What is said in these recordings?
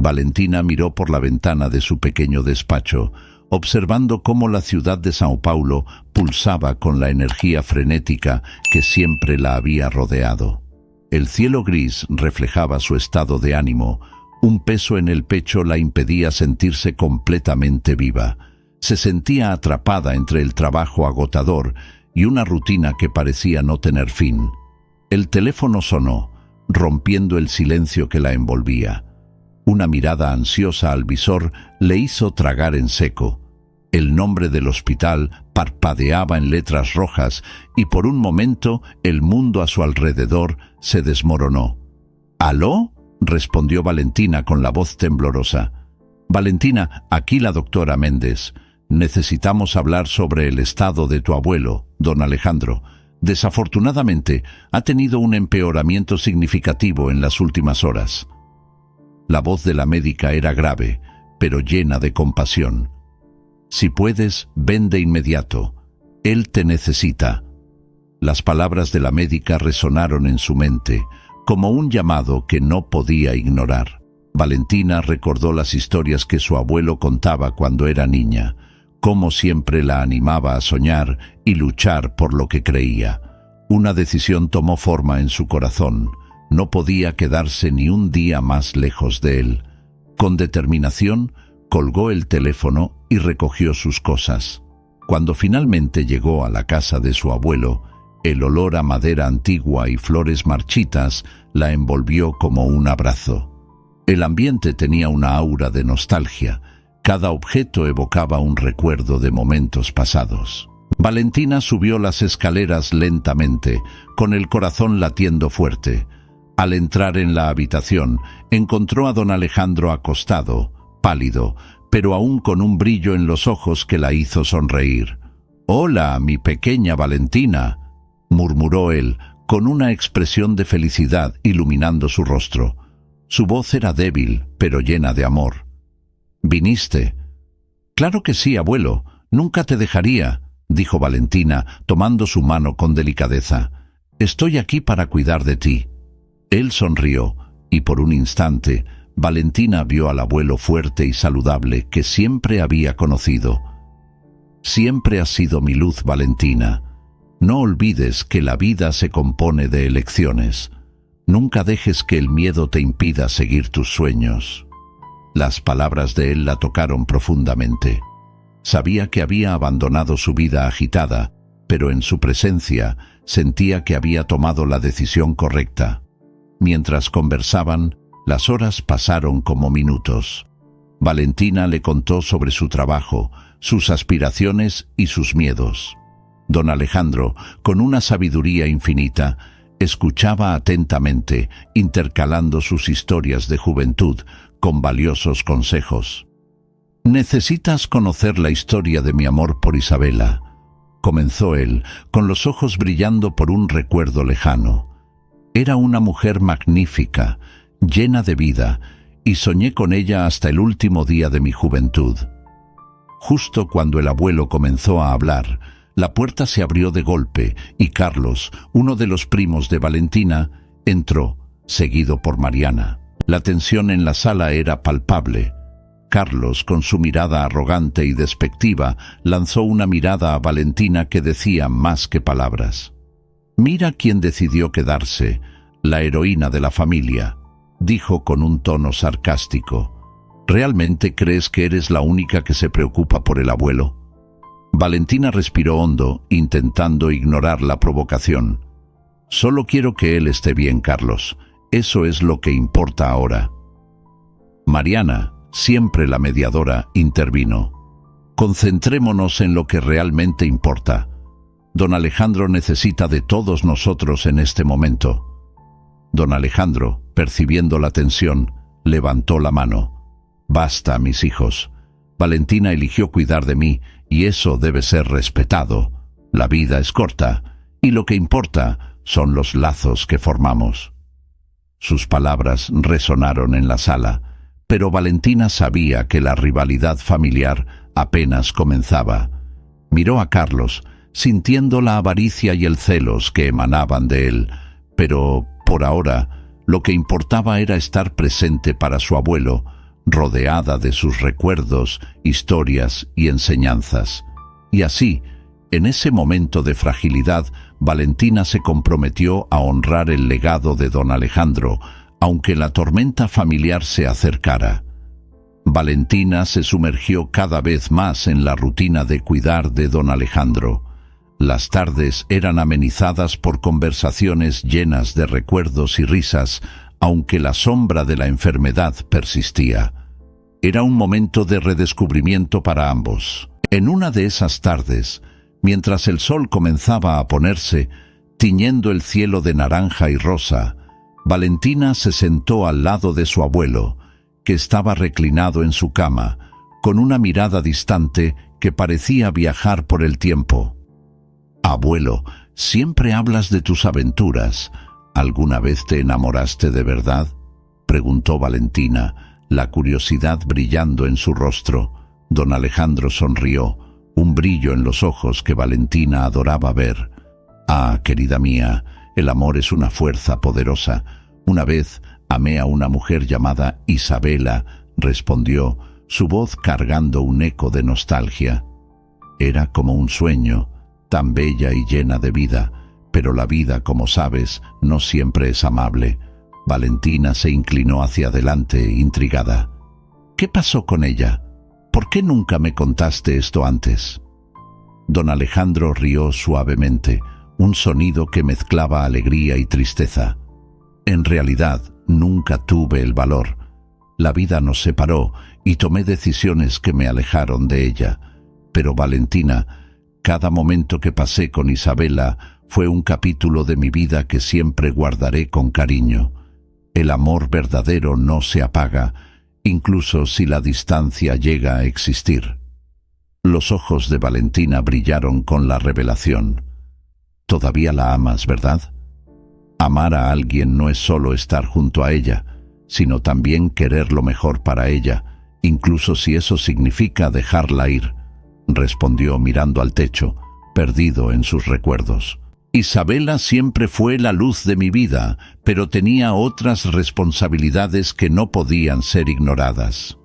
Valentina miró por la ventana de su pequeño despacho, observando cómo la ciudad de Sao Paulo pulsaba con la energía frenética que siempre la había rodeado. El cielo gris reflejaba su estado de ánimo. Un peso en el pecho la impedía sentirse completamente viva. Se sentía atrapada entre el trabajo agotador y una rutina que parecía no tener fin. El teléfono sonó, rompiendo el silencio que la envolvía. Una mirada ansiosa al visor le hizo tragar en seco. El nombre del hospital parpadeaba en letras rojas y por un momento el mundo a su alrededor se desmoronó. ¿Aló?, respondió Valentina con la voz temblorosa. Valentina, aquí la doctora Méndez. Necesitamos hablar sobre el estado de tu abuelo, don Alejandro. Desafortunadamente, ha tenido un empeoramiento significativo en las últimas horas. La voz de la médica era grave, pero llena de compasión. Si puedes, ven de inmediato. Él te necesita. Las palabras de la médica resonaron en su mente, como un llamado que no podía ignorar. Valentina recordó las historias que su abuelo contaba cuando era niña, cómo siempre la animaba a soñar y luchar por lo que creía. Una decisión tomó forma en su corazón. No podía quedarse ni un día más lejos de él. Con determinación, colgó el teléfono y recogió sus cosas. Cuando finalmente llegó a la casa de su abuelo, el olor a madera antigua y flores marchitas la envolvió como un abrazo. El ambiente tenía una aura de nostalgia. Cada objeto evocaba un recuerdo de momentos pasados. Valentina subió las escaleras lentamente, con el corazón latiendo fuerte. Al entrar en la habitación, encontró a don Alejandro acostado, pálido, pero aún con un brillo en los ojos que la hizo sonreír. «Hola, mi pequeña Valentina», murmuró él, con una expresión de felicidad iluminando su rostro. Su voz era débil, pero llena de amor. «¿Viniste?» «Claro que sí, abuelo. Nunca te dejaría», dijo Valentina, tomando su mano con delicadeza. «Estoy aquí para cuidar de ti». Él sonrió, y por un instante, Valentina vio al abuelo fuerte y saludable que siempre había conocido. «Siempre has sido mi luz, Valentina. No olvides que la vida se compone de elecciones. Nunca dejes que el miedo te impida seguir tus sueños». Las palabras de él la tocaron profundamente. Sabía que había abandonado su vida agitada, pero en su presencia sentía que había tomado la decisión correcta. Mientras conversaban, las horas pasaron como minutos. Valentina le contó sobre su trabajo, sus aspiraciones y sus miedos. Don Alejandro, con una sabiduría infinita, escuchaba atentamente, intercalando sus historias de juventud con valiosos consejos. «Necesitas conocer la historia de mi amor por Isabela», comenzó él, con los ojos brillando por un recuerdo lejano. «Era una mujer magnífica, llena de vida, y soñé con ella hasta el último día de mi juventud». Justo cuando el abuelo comenzó a hablar, la puerta se abrió de golpe y Carlos, uno de los primos de Valentina, entró, seguido por Mariana. La tensión en la sala era palpable. Carlos, con su mirada arrogante y despectiva, lanzó una mirada a Valentina que decía más que palabras. «Mira quién decidió quedarse, la heroína de la familia», dijo con un tono sarcástico. «¿Realmente crees que eres la única que se preocupa por el abuelo?» Valentina respiró hondo, intentando ignorar la provocación. «Solo quiero que él esté bien, Carlos. Eso es lo que importa ahora». Mariana, siempre la mediadora, intervino. «Concentrémonos en lo que realmente importa. Don Alejandro necesita de todos nosotros en este momento». Don Alejandro, percibiendo la tensión, levantó la mano. «Basta, mis hijos. Valentina eligió cuidar de mí y eso debe ser respetado. La vida es corta y lo que importa son los lazos que formamos». Sus palabras resonaron en la sala, pero Valentina sabía que la rivalidad familiar apenas comenzaba. Miró a Carlos, sintiendo la avaricia y el celos que emanaban de él, pero por ahora lo que importaba era estar presente para su abuelo, rodeada de sus recuerdos, historias y enseñanzas. Y así, en ese momento de fragilidad, Valentina se comprometió a honrar el legado de don Alejandro, aunque la tormenta familiar se acercara. Valentina se sumergió cada vez más en la rutina de cuidar de don Alejandro. Las tardes eran amenizadas por conversaciones llenas de recuerdos y risas, aunque la sombra de la enfermedad persistía. Era un momento de redescubrimiento para ambos. En una de esas tardes, mientras el sol comenzaba a ponerse, tiñendo el cielo de naranja y rosa, Valentina se sentó al lado de su abuelo, que estaba reclinado en su cama, con una mirada distante que parecía viajar por el tiempo. «Abuelo, siempre hablas de tus aventuras. ¿Alguna vez te enamoraste de verdad?», preguntó Valentina, la curiosidad brillando en su rostro. Don Alejandro sonrió, un brillo en los ojos que Valentina adoraba ver. «Ah, querida mía, el amor es una fuerza poderosa. Una vez amé a una mujer llamada Isabela», respondió, su voz cargando un eco de nostalgia. «Era como un sueño, tan bella y llena de vida, pero la vida, como sabes, no siempre es amable». Valentina se inclinó hacia adelante, intrigada. «¿Qué pasó con ella? ¿Por qué nunca me contaste esto antes?». Don Alejandro rió suavemente, un sonido que mezclaba alegría y tristeza. «En realidad, nunca tuve el valor. La vida nos separó y tomé decisiones que me alejaron de ella. Pero Valentina, cada momento que pasé con Isabela fue un capítulo de mi vida que siempre guardaré con cariño. El amor verdadero no se apaga, incluso si la distancia llega a existir». Los ojos de Valentina brillaron con la revelación. «Todavía la amas, ¿verdad?». Amar a alguien no es solo estar junto a ella, sino también querer lo mejor para ella, incluso si eso significa dejarla ir, respondió mirando al techo, perdido en sus recuerdos. «Isabela siempre fue la luz de mi vida, pero tenía otras responsabilidades que no podían ser ignoradas».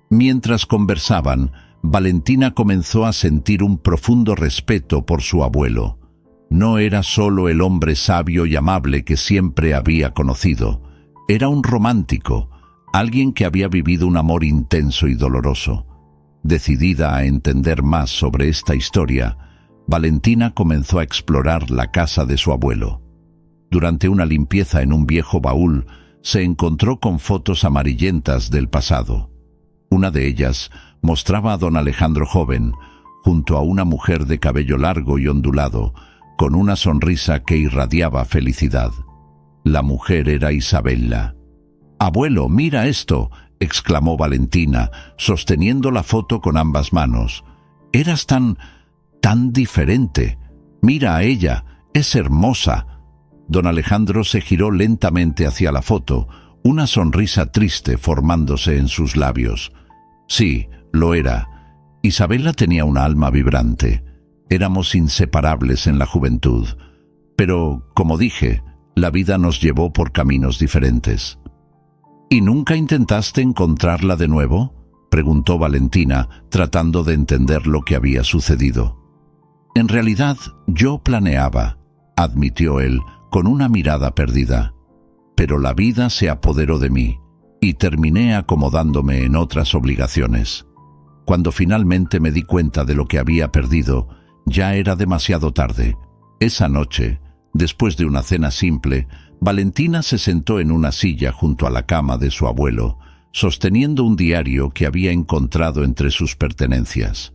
Mientras conversaban, Valentina comenzó a sentir un profundo respeto por su abuelo. No era solo el hombre sabio y amable que siempre había conocido. Era un romántico, alguien que había vivido un amor intenso y doloroso. Decidida a entender más sobre esta historia, Valentina comenzó a explorar la casa de su abuelo. Durante una limpieza en un viejo baúl, se encontró con fotos amarillentas del pasado. Una de ellas mostraba a don Alejandro joven, junto a una mujer de cabello largo y ondulado, con una sonrisa que irradiaba felicidad. La mujer era Isabela. «Abuelo, mira esto», exclamó Valentina, sosteniendo la foto con ambas manos. «Eras tan diferente. Mira a ella, es hermosa». Don Alejandro se giró lentamente hacia la foto, una sonrisa triste formándose en sus labios. «Sí, lo era. Isabela tenía una alma vibrante. Éramos inseparables en la juventud. Pero, como dije, la vida nos llevó por caminos diferentes». «¿Y nunca intentaste encontrarla de nuevo?», preguntó Valentina, tratando de entender lo que había sucedido. «En realidad, yo planeaba», admitió él, con una mirada perdida. «Pero la vida se apoderó de mí, y terminé acomodándome en otras obligaciones. Cuando finalmente me di cuenta de lo que había perdido, ya era demasiado tarde. Esa noche, después de una cena simple, Valentina se sentó en una silla junto a la cama de su abuelo, sosteniendo un diario que había encontrado entre sus pertenencias.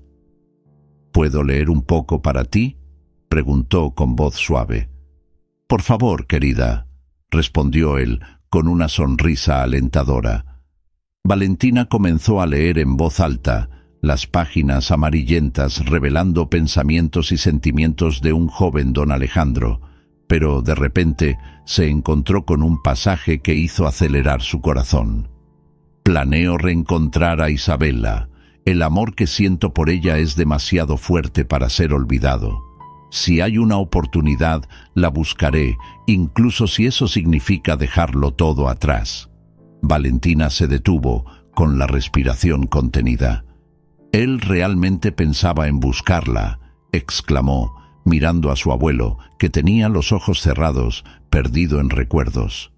«¿Puedo leer un poco para ti?», preguntó con voz suave. «Por favor, querida», respondió él con una sonrisa alentadora. Valentina comenzó a leer en voz alta, las páginas amarillentas revelando pensamientos y sentimientos de un joven don Alejandro, pero de repente se encontró con un pasaje que hizo acelerar su corazón. «Planeo reencontrar a Isabela. El amor que siento por ella es demasiado fuerte para ser olvidado. Si hay una oportunidad, la buscaré, incluso si eso significa dejarlo todo atrás». Valentina se detuvo, con la respiración contenida. «Él realmente pensaba en buscarla», exclamó, mirando a su abuelo, que tenía los ojos cerrados, perdido en recuerdos.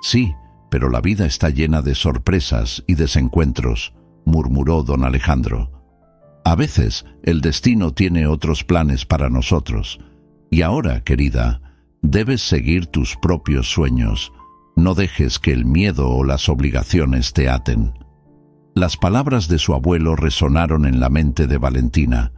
«Sí, pero la vida está llena de sorpresas y desencuentros», murmuró don Alejandro. «A veces el destino tiene otros planes para nosotros. Y ahora, querida, debes seguir tus propios sueños. No dejes que el miedo o las obligaciones te aten». Las palabras de su abuelo resonaron en la mente de Valentina.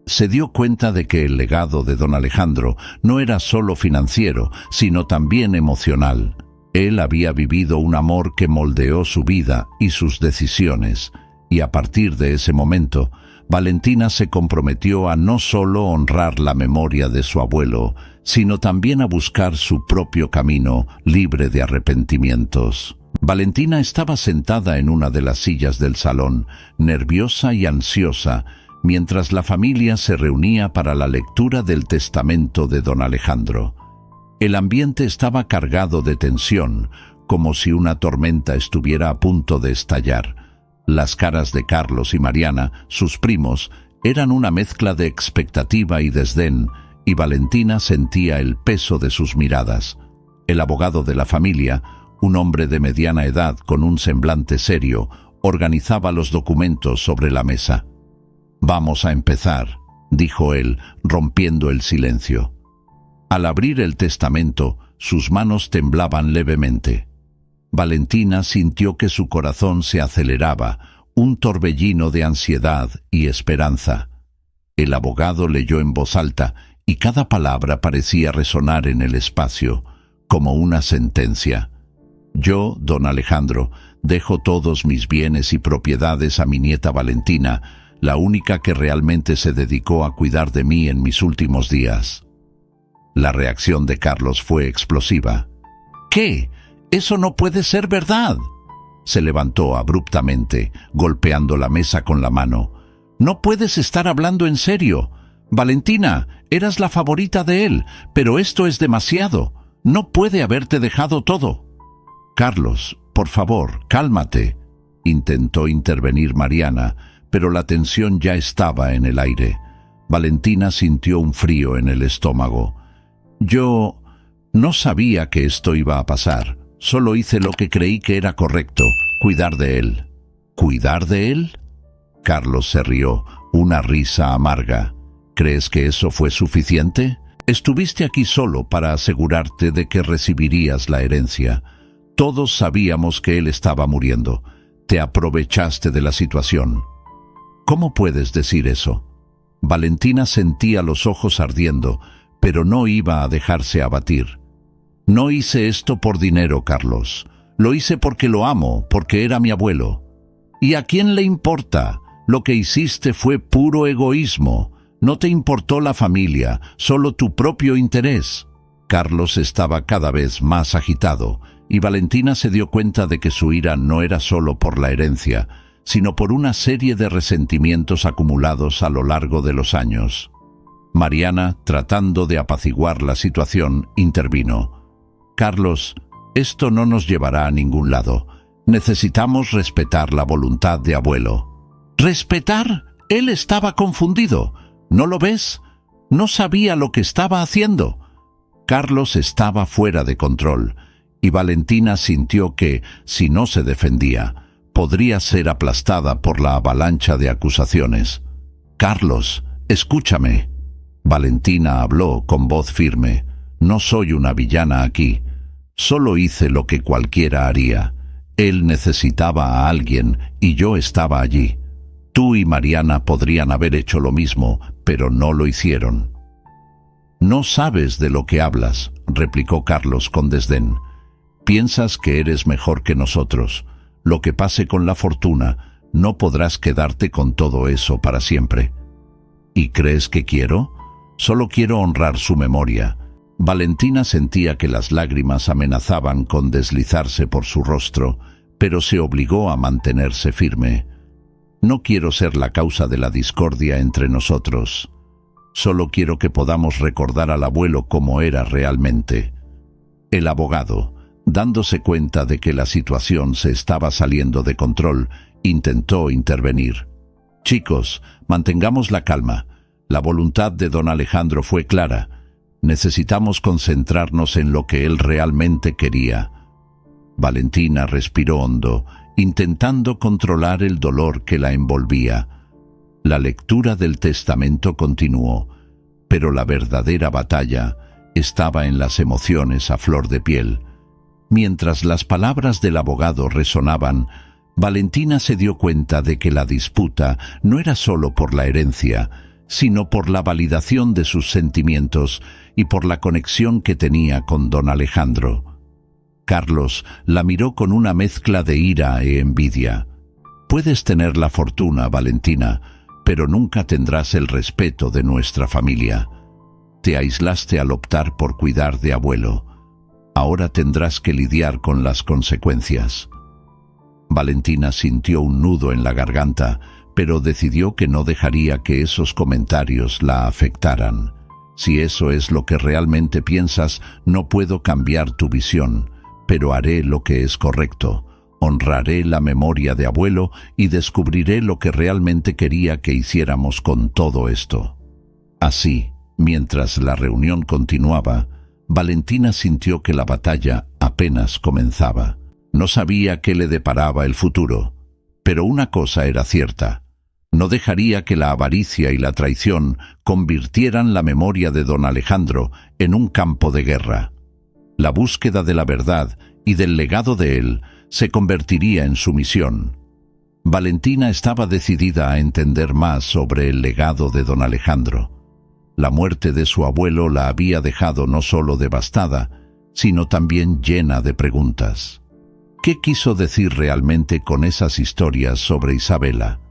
Se dio cuenta de que el legado de don Alejandro no era solo financiero, sino también emocional. Él había vivido un amor que moldeó su vida y sus decisiones, y a partir de ese momento, Valentina se comprometió a no solo honrar la memoria de su abuelo, sino también a buscar su propio camino, libre de arrepentimientos. Valentina estaba sentada en una de las sillas del salón, nerviosa y ansiosa, mientras la familia se reunía para la lectura del testamento de don Alejandro. El ambiente estaba cargado de tensión, como si una tormenta estuviera a punto de estallar. Las caras de Carlos y Mariana, sus primos, eran una mezcla de expectativa y desdén, y Valentina sentía el peso de sus miradas. El abogado de la familia, un hombre de mediana edad con un semblante serio, organizaba los documentos sobre la mesa. «Vamos a empezar», dijo él, rompiendo el silencio. Al abrir el testamento, sus manos temblaban levemente. Valentina sintió que su corazón se aceleraba, un torbellino de ansiedad y esperanza. El abogado leyó en voz alta, y cada palabra parecía resonar en el espacio, como una sentencia. «Yo, don Alejandro, dejo todos mis bienes y propiedades a mi nieta Valentina, la única que realmente se dedicó a cuidar de mí en mis últimos días». La reacción de Carlos fue explosiva. «¿Qué? ¡Eso no puede ser verdad!». Se levantó abruptamente, golpeando la mesa con la mano. «No puedes estar hablando en serio. Valentina, eras la favorita de él, pero esto es demasiado. No puede haberte dejado todo». «Carlos, por favor, cálmate», intentó intervenir Mariana, pero la tensión ya estaba en el aire. Valentina sintió un frío en el estómago. «Yo no sabía que esto iba a pasar. Solo hice lo que creí que era correcto, cuidar de él». «¿Cuidar de él?». Carlos se rió, una risa amarga. «¿Crees que eso fue suficiente? Estuviste aquí solo para asegurarte de que recibirías la herencia. Todos sabíamos que él estaba muriendo. Te aprovechaste de la situación». «¿Cómo puedes decir eso?». Valentina sentía los ojos ardiendo, pero no iba a dejarse abatir. «No hice esto por dinero, Carlos. Lo hice porque lo amo, porque era mi abuelo». «¿Y a quién le importa? Lo que hiciste fue puro egoísmo. No te importó la familia, solo tu propio interés». Carlos estaba cada vez más agitado, y Valentina se dio cuenta de que su ira no era solo por la herencia, sino por una serie de resentimientos acumulados a lo largo de los años. Mariana, tratando de apaciguar la situación, intervino. «Carlos, esto no nos llevará a ningún lado. Necesitamos respetar la voluntad de abuelo». «¿Respetar? Él estaba confundido. ¿No lo ves? No sabía lo que estaba haciendo». Carlos estaba fuera de control, y Valentina sintió que, si no se defendía, podría ser aplastada por la avalancha de acusaciones. «Carlos, escúchame». Valentina habló con voz firme. «No soy una villana aquí. Solo hice lo que cualquiera haría. Él necesitaba a alguien y yo estaba allí. Tú y Mariana podrían haber hecho lo mismo, pero no lo hicieron». «No sabes de lo que hablas», replicó Carlos con desdén. «Piensas que eres mejor que nosotros. Lo que pase con la fortuna, no podrás quedarte con todo eso para siempre». «¿Y crees que quiero? Solo quiero honrar su memoria». Valentina sentía que las lágrimas amenazaban con deslizarse por su rostro, pero se obligó a mantenerse firme. «No quiero ser la causa de la discordia entre nosotros. Solo quiero que podamos recordar al abuelo como era realmente». El abogado, Dándose cuenta de que la situación se estaba saliendo de control, intentó intervenir. «Chicos, mantengamos la calma. La voluntad de don Alejandro fue clara. Necesitamos concentrarnos en lo que él realmente quería». Valentina respiró hondo, intentando controlar el dolor que la envolvía. La lectura del testamento continuó, pero la verdadera batalla estaba en las emociones a flor de piel. Mientras las palabras del abogado resonaban, Valentina se dio cuenta de que la disputa no era solo por la herencia, sino por la validación de sus sentimientos y por la conexión que tenía con don Alejandro. Carlos la miró con una mezcla de ira e envidia. «Puedes tener la fortuna, Valentina, pero nunca tendrás el respeto de nuestra familia. Te aislaste al optar por cuidar de abuelo. Ahora tendrás que lidiar con las consecuencias». Valentina sintió un nudo en la garganta, pero decidió que no dejaría que esos comentarios la afectaran. «Si eso es lo que realmente piensas, no puedo cambiar tu visión, pero haré lo que es correcto. Honraré la memoria de abuelo y descubriré lo que realmente quería que hiciéramos con todo esto». Así, mientras la reunión continuaba, Valentina sintió que la batalla apenas comenzaba. No sabía qué le deparaba el futuro, pero una cosa era cierta: no dejaría que la avaricia y la traición convirtieran la memoria de don Alejandro en un campo de guerra. La búsqueda de la verdad y del legado de él se convertiría en su misión. Valentina estaba decidida a entender más sobre el legado de don Alejandro. La muerte de su abuelo la había dejado no solo devastada, sino también llena de preguntas. ¿Qué quiso decir realmente con esas historias sobre Isabela?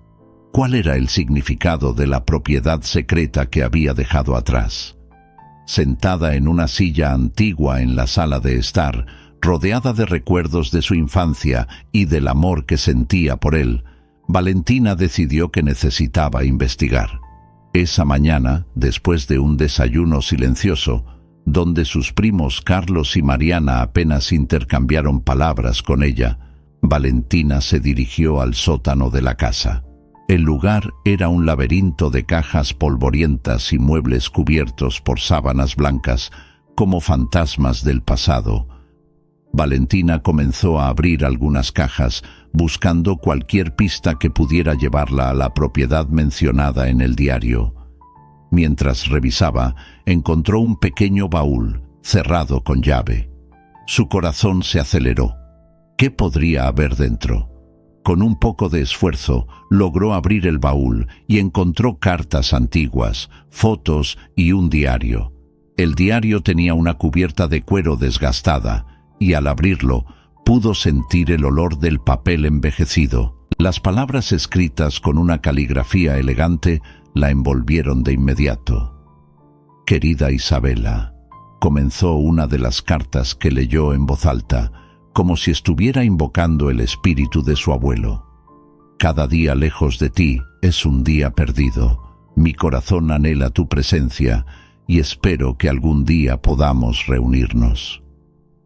¿Cuál era el significado de la propiedad secreta que había dejado atrás? Sentada en una silla antigua en la sala de estar, rodeada de recuerdos de su infancia y del amor que sentía por él, Valentina decidió que necesitaba investigar. Esa mañana, después de un desayuno silencioso, donde sus primos Carlos y Mariana apenas intercambiaron palabras con ella, Valentina se dirigió al sótano de la casa. El lugar era un laberinto de cajas polvorientas y muebles cubiertos por sábanas blancas, como fantasmas del pasado. Valentina comenzó a abrir algunas cajas, buscando cualquier pista que pudiera llevarla a la propiedad mencionada en el diario. Mientras revisaba, encontró un pequeño baúl, cerrado con llave. Su corazón se aceleró. ¿Qué podría haber dentro? Con un poco de esfuerzo, logró abrir el baúl y encontró cartas antiguas, fotos y un diario. El diario tenía una cubierta de cuero desgastada, y al abrirlo, pudo sentir el olor del papel envejecido. Las palabras escritas con una caligrafía elegante la envolvieron de inmediato. «Querida Isabela», comenzó una de las cartas que leyó en voz alta, como si estuviera invocando el espíritu de su abuelo. «Cada día lejos de ti es un día perdido. Mi corazón anhela tu presencia y espero que algún día podamos reunirnos».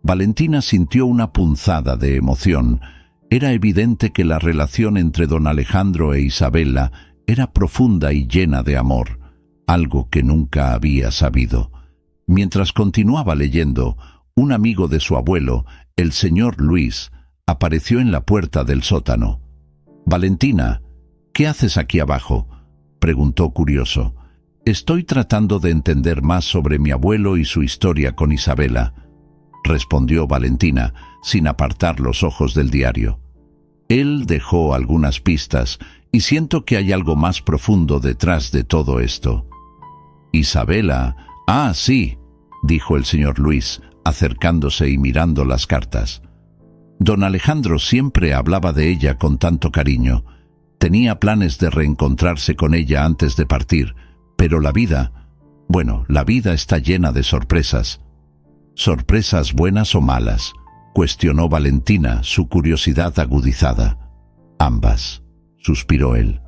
Valentina sintió una punzada de emoción. Era evidente que la relación entre don Alejandro e Isabela era profunda y llena de amor, algo que nunca había sabido. Mientras continuaba leyendo, un amigo de su abuelo, el señor Luis, apareció en la puerta del sótano. «Valentina, ¿qué haces aquí abajo?», preguntó curioso. «Estoy tratando de entender más sobre mi abuelo y su historia con Isabela», respondió Valentina, sin apartar los ojos del diario. «Él dejó algunas pistas y siento que hay algo más profundo detrás de todo esto». «Isabela, sí», dijo el señor Luis, acercándose y mirando las cartas. Don Alejandro siempre hablaba de ella con tanto cariño. Tenía planes de reencontrarse con ella antes de partir, pero la vida está llena de sorpresas. «¿Sorpresas buenas o malas?», cuestionó Valentina, su curiosidad agudizada. «Ambas», suspiró él.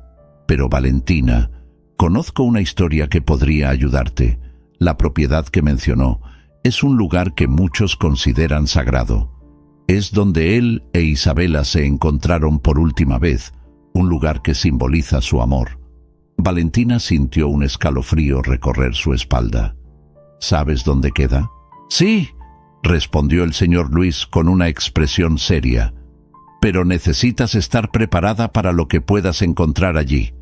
«Pero Valentina, conozco una historia que podría ayudarte. La propiedad que mencionó es un lugar que muchos consideran sagrado. Es donde él e Isabela se encontraron por última vez, un lugar que simboliza su amor. Valentina sintió un escalofrío recorrer su espalda. ¿Sabes dónde queda? Sí, respondió el señor Luis con una expresión seria. Pero necesitas estar preparada para lo que puedas encontrar allí.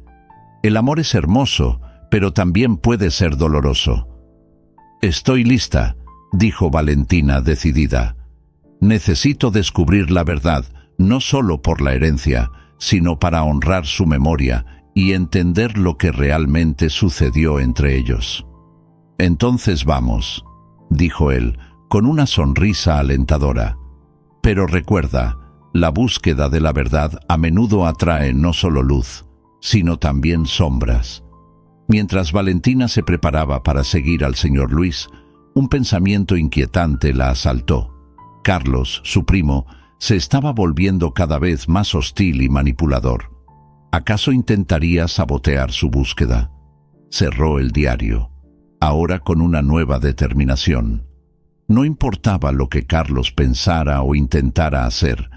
El amor es hermoso, pero también puede ser doloroso. Estoy lista, dijo Valentina decidida. Necesito descubrir la verdad, no solo por la herencia, sino para honrar su memoria y entender lo que realmente sucedió entre ellos. Entonces vamos, dijo él, con una sonrisa alentadora. Pero recuerda, la búsqueda de la verdad a menudo atrae no solo luz, sino también sombras. Mientras Valentina se preparaba para seguir al señor Luis, un pensamiento inquietante la asaltó. Carlos, su primo, se estaba volviendo cada vez más hostil y manipulador. ¿Acaso intentaría sabotear su búsqueda? Cerró el diario, ahora con una nueva determinación. No importaba lo que Carlos pensara o intentara hacer,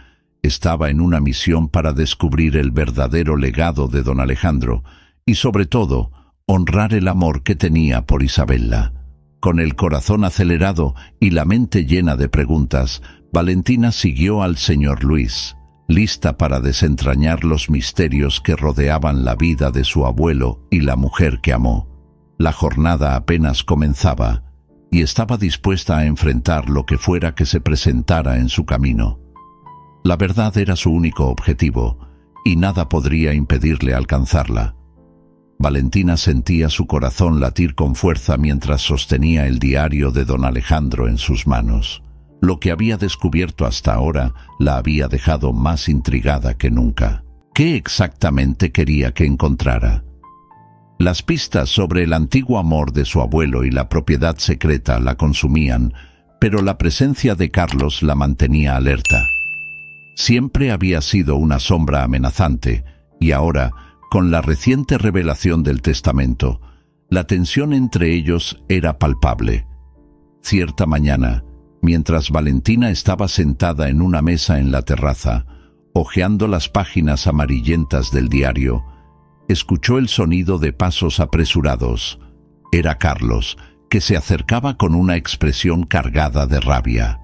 estaba en una misión para descubrir el verdadero legado de don Alejandro y, sobre todo, honrar el amor que tenía por Isabela. Con el corazón acelerado y la mente llena de preguntas, Valentina siguió al señor Luis, lista para desentrañar los misterios que rodeaban la vida de su abuelo y la mujer que amó. La jornada apenas comenzaba y estaba dispuesta a enfrentar lo que fuera que se presentara en su camino. La verdad era su único objetivo y nada podría impedirle alcanzarla. Valentina sentía su corazón latir con fuerza mientras sostenía el diario de don Alejandro en sus manos. Lo que había descubierto hasta ahora la había dejado más intrigada que nunca. ¿Qué exactamente quería que encontrara? Las pistas sobre el antiguo amor de su abuelo y la propiedad secreta la consumían, pero la presencia de Carlos la mantenía alerta. Siempre había sido una sombra amenazante, y ahora, con la reciente revelación del testamento, la tensión entre ellos era palpable. Cierta mañana, mientras Valentina estaba sentada en una mesa en la terraza, hojeando las páginas amarillentas del diario, escuchó el sonido de pasos apresurados. Era Carlos, que se acercaba con una expresión cargada de rabia.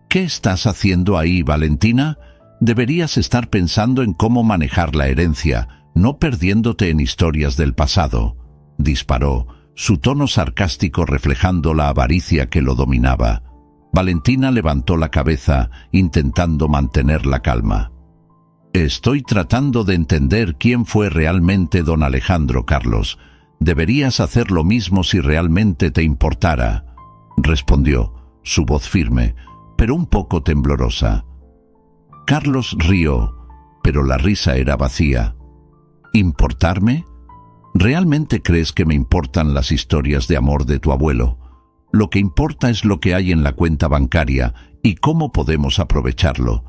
«¿Qué estás haciendo ahí, Valentina? Deberías estar pensando en cómo manejar la herencia, no perdiéndote en historias del pasado», disparó, su tono sarcástico reflejando la avaricia que lo dominaba. Valentina levantó la cabeza, intentando mantener la calma. «Estoy tratando de entender quién fue realmente don Alejandro, Carlos. Deberías hacer lo mismo si realmente te importara», respondió, su voz firme, pero un poco temblorosa. Carlos rió, pero la risa era vacía. ¿Importarme? ¿Realmente crees que me importan las historias de amor de tu abuelo? Lo que importa es lo que hay en la cuenta bancaria y cómo podemos aprovecharlo.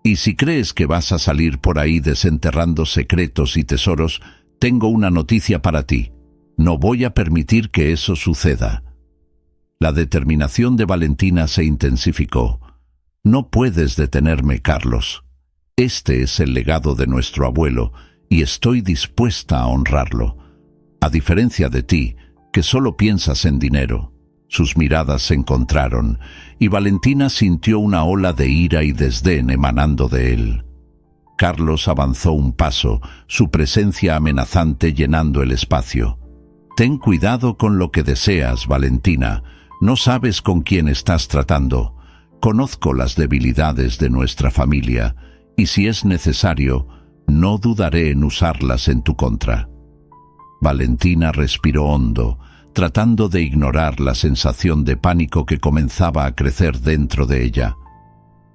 Y si crees que vas a salir por ahí desenterrando secretos y tesoros, tengo una noticia para ti. No voy a permitir que eso suceda. La determinación de Valentina se intensificó. «No puedes detenerme, Carlos. Este es el legado de nuestro abuelo y estoy dispuesta a honrarlo. A diferencia de ti, que solo piensas en dinero». Sus miradas se encontraron y Valentina sintió una ola de ira y desdén emanando de él. Carlos avanzó un paso, su presencia amenazante llenando el espacio. «Ten cuidado con lo que deseas, Valentina. No sabes con quién estás tratando. Conozco las debilidades de nuestra familia y si es necesario, no dudaré en usarlas en tu contra». Valentina respiró hondo, tratando de ignorar la sensación de pánico que comenzaba a crecer dentro de ella.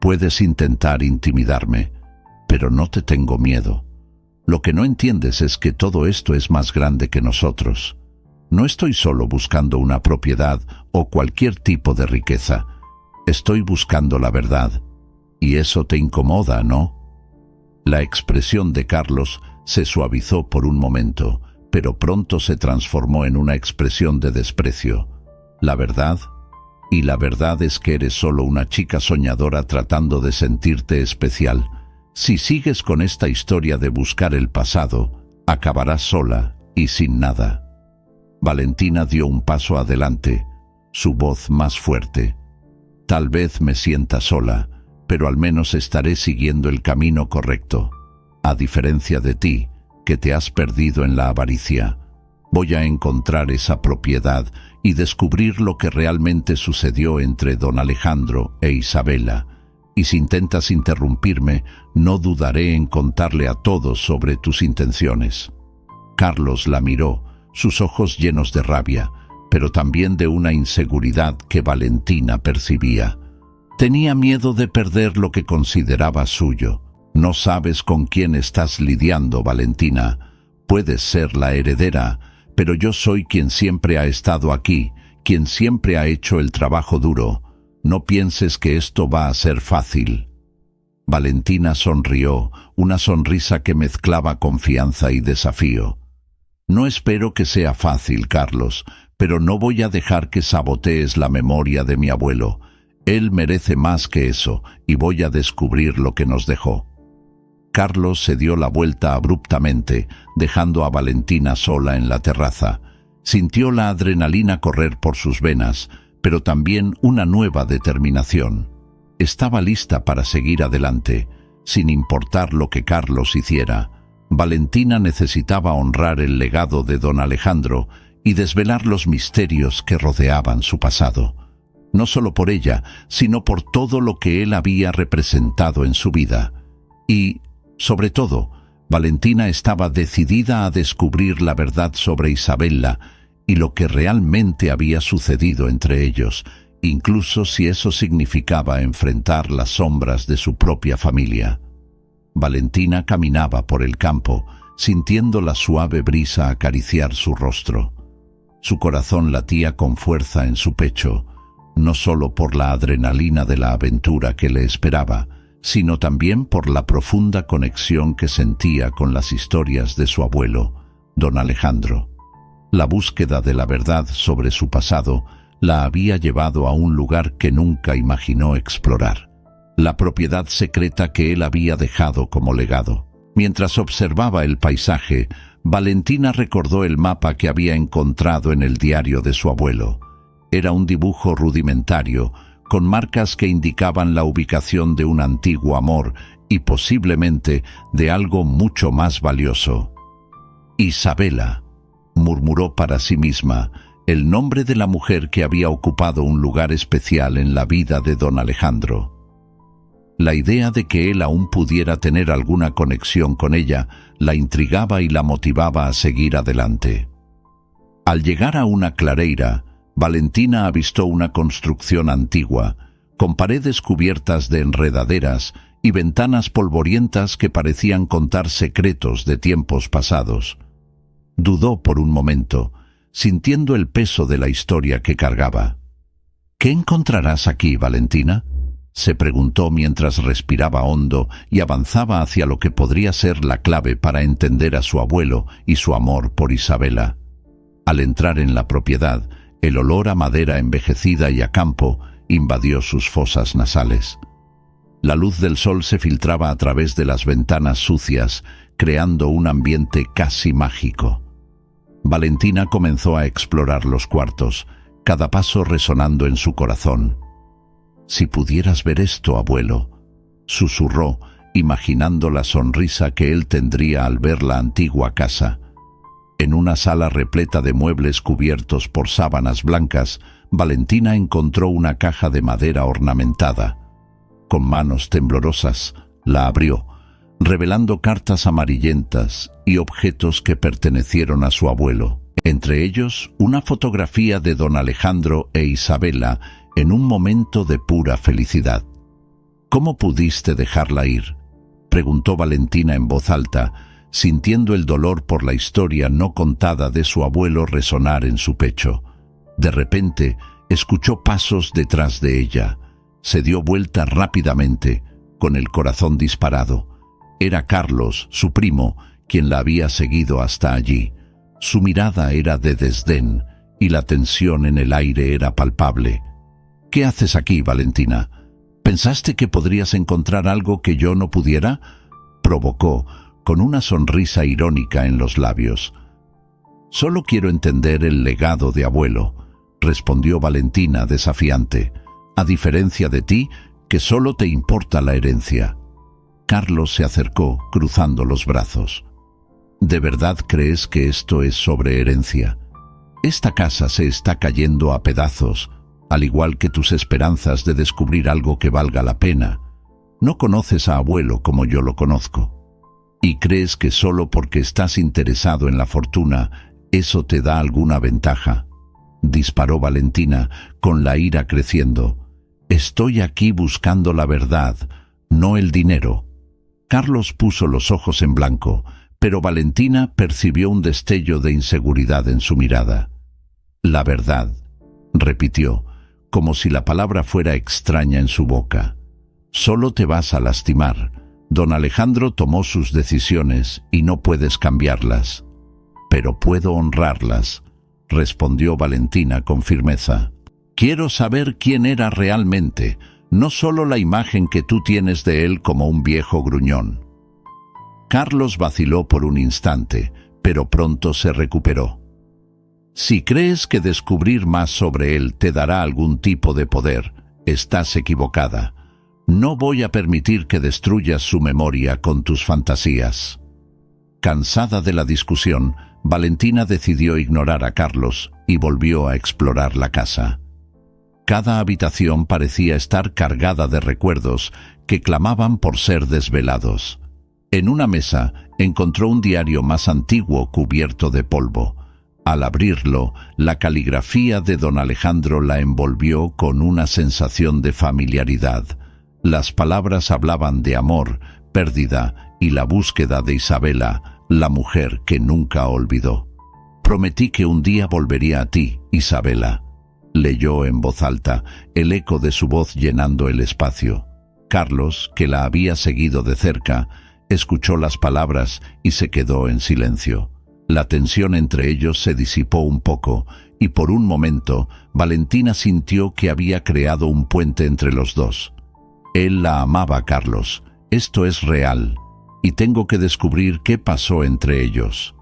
«Puedes intentar intimidarme, pero no te tengo miedo. Lo que no entiendes es que todo esto es más grande que nosotros. No estoy solo buscando una propiedad o cualquier tipo de riqueza. Estoy buscando la verdad. Y eso te incomoda, ¿no?» La expresión de Carlos se suavizó por un momento, pero pronto se transformó en una expresión de desprecio. «¿La verdad? y la verdad es que eres solo una chica soñadora tratando de sentirte especial. Si sigues con esta historia de buscar el pasado, acabarás sola y sin nada». Valentina dio un paso adelante, su voz más fuerte. «Tal vez me sienta sola, pero al menos estaré siguiendo el camino correcto. A diferencia de ti, que te has perdido en la avaricia, voy a encontrar esa propiedad y descubrir lo que realmente sucedió entre don Alejandro e Isabela. Y si intentas interrumpirme, no dudaré en contarle a todos sobre tus intenciones». Carlos la miró, sus ojos llenos de rabia, pero también de una inseguridad que Valentina percibía. Tenía miedo de perder lo que consideraba suyo. «No sabes con quién estás lidiando, Valentina. Puedes ser la heredera, pero yo soy quien siempre ha estado aquí, quien siempre ha hecho el trabajo duro. No pienses que esto va a ser fácil». Valentina sonrió, una sonrisa que mezclaba confianza y desafío. «No espero que sea fácil, Carlos, pero no voy a dejar que sabotees la memoria de mi abuelo. Él merece más que eso, y voy a descubrir lo que nos dejó». Carlos se dio la vuelta abruptamente, dejando a Valentina sola en la terraza. Sintió la adrenalina correr por sus venas, pero también una nueva determinación. Estaba lista para seguir adelante, sin importar lo que Carlos hiciera. Valentina necesitaba honrar el legado de don Alejandro y desvelar los misterios que rodeaban su pasado. No solo por ella, sino por todo lo que él había representado en su vida. Y, sobre todo, Valentina estaba decidida a descubrir la verdad sobre Isabela y lo que realmente había sucedido entre ellos, incluso si eso significaba enfrentar las sombras de su propia familia. Valentina caminaba por el campo, sintiendo la suave brisa acariciar su rostro. Su corazón latía con fuerza en su pecho, no solo por la adrenalina de la aventura que le esperaba, sino también por la profunda conexión que sentía con las historias de su abuelo, don Alejandro. La búsqueda de la verdad sobre su pasado la había llevado a un lugar que nunca imaginó explorar, la propiedad secreta que él había dejado como legado. Mientras observaba el paisaje, Valentina recordó el mapa que había encontrado en el diario de su abuelo. Era un dibujo rudimentario, con marcas que indicaban la ubicación de un antiguo amor y posiblemente de algo mucho más valioso. «Isabela», murmuró para sí misma, el nombre de la mujer que había ocupado un lugar especial en la vida de don Alejandro. La idea de que él aún pudiera tener alguna conexión con ella la intrigaba y la motivaba a seguir adelante. Al llegar a una clareira, Valentina avistó una construcción antigua, con paredes cubiertas de enredaderas y ventanas polvorientas que parecían contar secretos de tiempos pasados. Dudó por un momento, sintiendo el peso de la historia que cargaba. «¿Qué encontrarás aquí, Valentina?», se preguntó mientras respiraba hondo y avanzaba hacia lo que podría ser la clave para entender a su abuelo y su amor por Isabela. Al entrar en la propiedad, el olor a madera envejecida y a campo invadió sus fosas nasales. La luz del sol se filtraba a través de las ventanas sucias, creando un ambiente casi mágico. Valentina comenzó a explorar los cuartos, cada paso resonando en su corazón. «Si pudieras ver esto, abuelo», susurró, imaginando la sonrisa que él tendría al ver la antigua casa. En una sala repleta de muebles cubiertos por sábanas blancas, Valentina encontró una caja de madera ornamentada. Con manos temblorosas, la abrió, revelando cartas amarillentas y objetos que pertenecieron a su abuelo. Entre ellos, una fotografía de don Alejandro e Isabela en un momento de pura felicidad. «¿Cómo pudiste dejarla ir?», preguntó Valentina en voz alta, sintiendo el dolor por la historia no contada de su abuelo resonar en su pecho. De repente, escuchó pasos detrás de ella. Se dio vuelta rápidamente, con el corazón disparado. Era Carlos, su primo, quien la había seguido hasta allí. Su mirada era de desdén, y la tensión en el aire era palpable. ¿Qué haces aquí, Valentina? ¿Pensaste que podrías encontrar algo que yo no pudiera?, provocó, con una sonrisa irónica en los labios. Solo quiero entender el legado de abuelo, respondió Valentina desafiante, a diferencia de ti, que solo te importa la herencia. Carlos se acercó, cruzando los brazos. ¿De verdad crees que esto es sobre herencia? Esta casa se está cayendo a pedazos, al igual que tus esperanzas de descubrir algo que valga la pena. No conoces a abuelo como yo lo conozco. ¿Y crees que solo porque estás interesado en la fortuna, eso te da alguna ventaja?, disparó Valentina, con la ira creciendo. Estoy aquí buscando la verdad, no el dinero. Carlos puso los ojos en blanco, pero Valentina percibió un destello de inseguridad en su mirada. La verdad, repitió, como si la palabra fuera extraña en su boca. Solo te vas a lastimar. Don Alejandro tomó sus decisiones y no puedes cambiarlas. Pero puedo honrarlas, respondió Valentina con firmeza. Quiero saber quién era realmente, no solo la imagen que tú tienes de él como un viejo gruñón. Carlos vaciló por un instante, pero pronto se recuperó. Si crees que descubrir más sobre él te dará algún tipo de poder, estás equivocada. No voy a permitir que destruyas su memoria con tus fantasías. Cansada de la discusión, Valentina decidió ignorar a Carlos y volvió a explorar la casa. Cada habitación parecía estar cargada de recuerdos que clamaban por ser desvelados. En una mesa encontró un diario más antiguo cubierto de polvo. Al abrirlo, la caligrafía de don Alejandro la envolvió con una sensación de familiaridad. Las palabras hablaban de amor, pérdida y la búsqueda de Isabela, la mujer que nunca olvidó. Prometí que un día volvería a ti, Isabela. Leyó en voz alta, el eco de su voz llenando el espacio. Carlos, que la había seguido de cerca, escuchó las palabras y se quedó en silencio. La tensión entre ellos se disipó un poco y por un momento Valentina sintió que había creado un puente entre los dos. Él la amaba, Carlos. Esto es real y tengo que descubrir qué pasó entre ellos.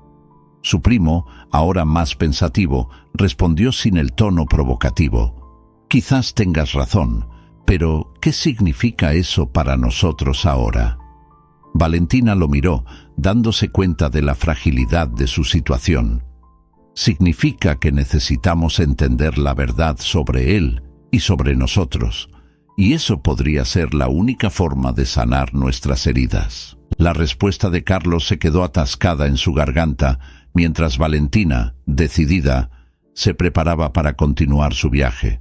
Su primo, ahora más pensativo, respondió sin el tono provocativo. Quizás tengas razón, pero ¿qué significa eso para nosotros ahora? Valentina lo miró, dándose cuenta de la fragilidad de su situación. Significa que necesitamos entender la verdad sobre él y sobre nosotros, y eso podría ser la única forma de sanar nuestras heridas. La respuesta de Carlos se quedó atascada en su garganta, mientras Valentina, decidida, se preparaba para continuar su viaje.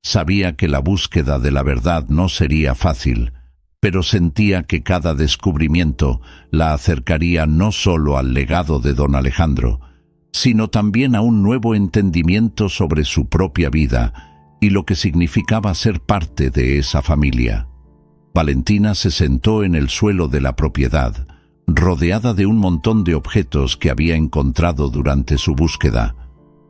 Sabía que la búsqueda de la verdad no sería fácil, pero sentía que cada descubrimiento la acercaría no solo al legado de don Alejandro, sino también a un nuevo entendimiento sobre su propia vida y lo que significaba ser parte de esa familia. Valentina se sentó en el suelo de la propiedad, rodeada de un montón de objetos que había encontrado durante su búsqueda.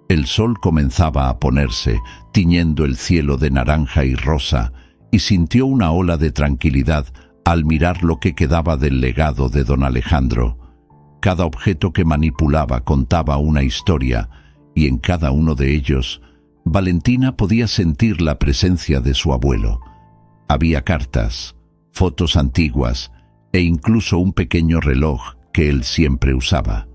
El sol comenzaba a ponerse, tiñendo el cielo de naranja y rosa, y sintió una ola de tranquilidad al mirar lo que quedaba del legado de don Alejandro. Cada objeto que manipulaba contaba una historia, y en cada uno de ellos, Valentina podía sentir la presencia de su abuelo. Había cartas, fotos antiguas e incluso un pequeño reloj que él siempre usaba.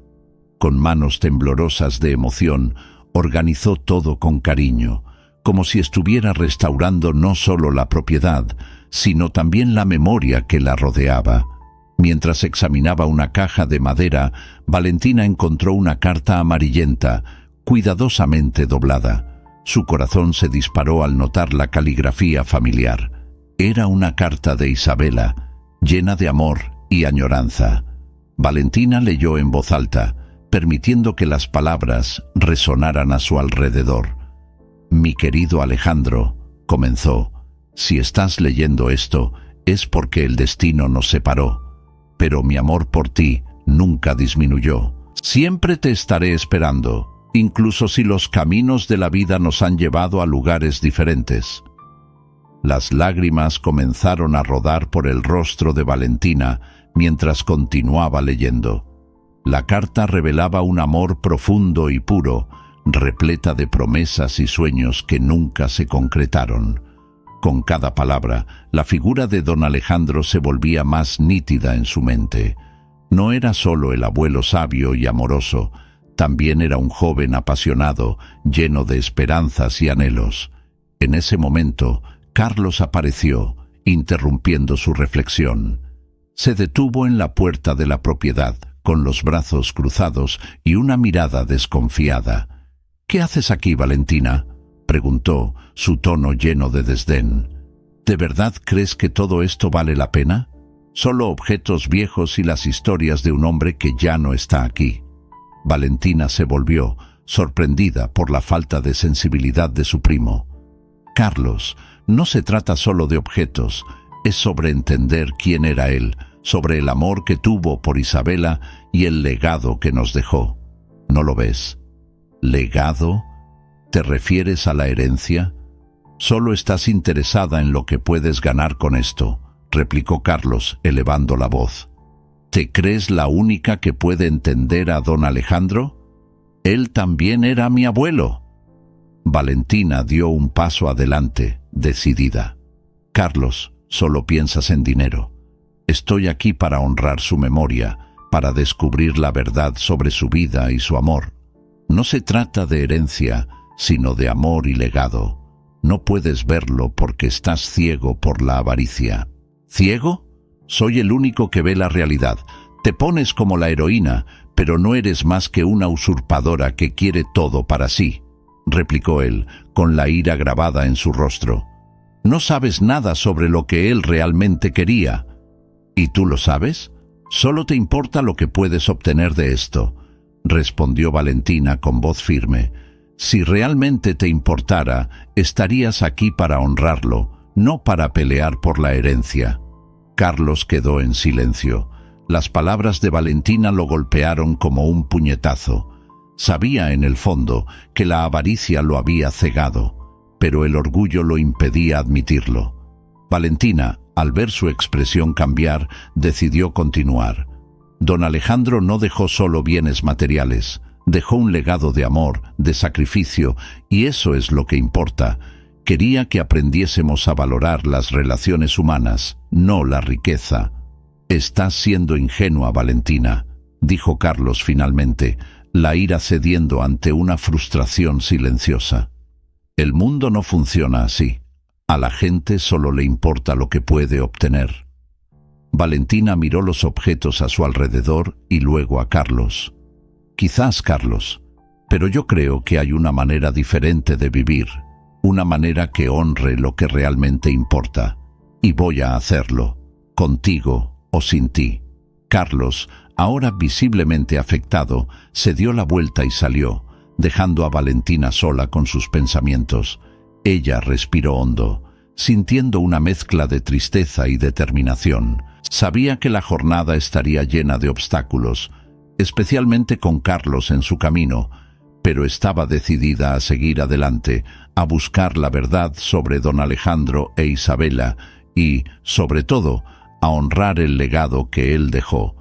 Con manos temblorosas de emoción, organizó todo con cariño, como si estuviera restaurando no solo la propiedad, sino también la memoria que la rodeaba. Mientras examinaba una caja de madera, Valentina encontró una carta amarillenta, cuidadosamente doblada. Su corazón se disparó al notar la caligrafía familiar. Era una carta de Isabela, llena de amor y añoranza. Valentina leyó en voz alta, permitiendo que las palabras resonaran a su alrededor. «Mi querido Alejandro», comenzó, «si estás leyendo esto, es porque el destino nos separó, pero mi amor por ti nunca disminuyó. Siempre te estaré esperando, incluso si los caminos de la vida nos han llevado a lugares diferentes. Las lágrimas comenzaron a rodar por el rostro de Valentina mientras continuaba leyendo. La carta revelaba un amor profundo y puro, repleta de promesas y sueños que nunca se concretaron. Con cada palabra, la figura de don Alejandro se volvía más nítida en su mente. No era solo el abuelo sabio y amoroso, también era un joven apasionado, lleno de esperanzas y anhelos. En ese momento, Carlos apareció, interrumpiendo su reflexión. Se detuvo en la puerta de la propiedad, con los brazos cruzados y una mirada desconfiada. «¿Qué haces aquí, Valentina?», preguntó, su tono lleno de desdén. «¿De verdad crees que todo esto vale la pena? Solo objetos viejos y las historias de un hombre que ya no está aquí». Valentina se volvió, sorprendida por la falta de sensibilidad de su primo. «Carlos, no se trata solo de objetos, es sobre entender quién era él, sobre el amor que tuvo por Isabela y el legado que nos dejó. ¿No lo ves?» «¿Legado? ¿Te refieres a la herencia? Solo estás interesada en lo que puedes ganar con esto», replicó Carlos, elevando la voz. «¿Te crees la única que puede entender a don Alejandro? Él también era mi abuelo». Valentina dio un paso adelante, decidida. «Carlos, solo piensas en dinero. Estoy aquí para honrar su memoria, para descubrir la verdad sobre su vida y su amor. No se trata de herencia, sino de amor y legado. No puedes verlo porque estás ciego por la avaricia». «¿Ciego? Soy el único que ve la realidad. Te pones como la heroína, pero no eres más que una usurpadora que quiere todo para sí», replicó él, con la ira grabada en su rostro. «No sabes nada sobre lo que él realmente quería. ¿Y tú lo sabes? Solo te importa lo que puedes obtener de esto», respondió Valentina con voz firme. «Si realmente te importara, estarías aquí para honrarlo, no para pelear por la herencia». Carlos quedó en silencio. Las palabras de Valentina lo golpearon como un puñetazo. Sabía en el fondo que la avaricia lo había cegado, pero el orgullo lo impedía admitirlo. Valentina, al ver su expresión cambiar, decidió continuar. Don Alejandro no dejó solo bienes materiales, dejó un legado de amor, de sacrificio, y eso es lo que importa. Quería que aprendiésemos a valorar las relaciones humanas, no la riqueza. «Estás siendo ingenua, Valentina», dijo Carlos finalmente, la ira cediendo ante una frustración silenciosa. «El mundo no funciona así. A la gente solo le importa lo que puede obtener». Valentina miró los objetos a su alrededor y luego a Carlos. «Quizás, Carlos, pero yo creo que hay una manera diferente de vivir, una manera que honre lo que realmente importa, y voy a hacerlo, contigo o sin ti». Carlos, ahora visiblemente afectado, se dio la vuelta y salió, dejando a Valentina sola con sus pensamientos. Ella respiró hondo, sintiendo una mezcla de tristeza y determinación. Sabía que la jornada estaría llena de obstáculos, especialmente con Carlos en su camino, pero estaba decidida a seguir adelante, a buscar la verdad sobre don Alejandro e Isabela y, sobre todo, a honrar el legado que él dejó.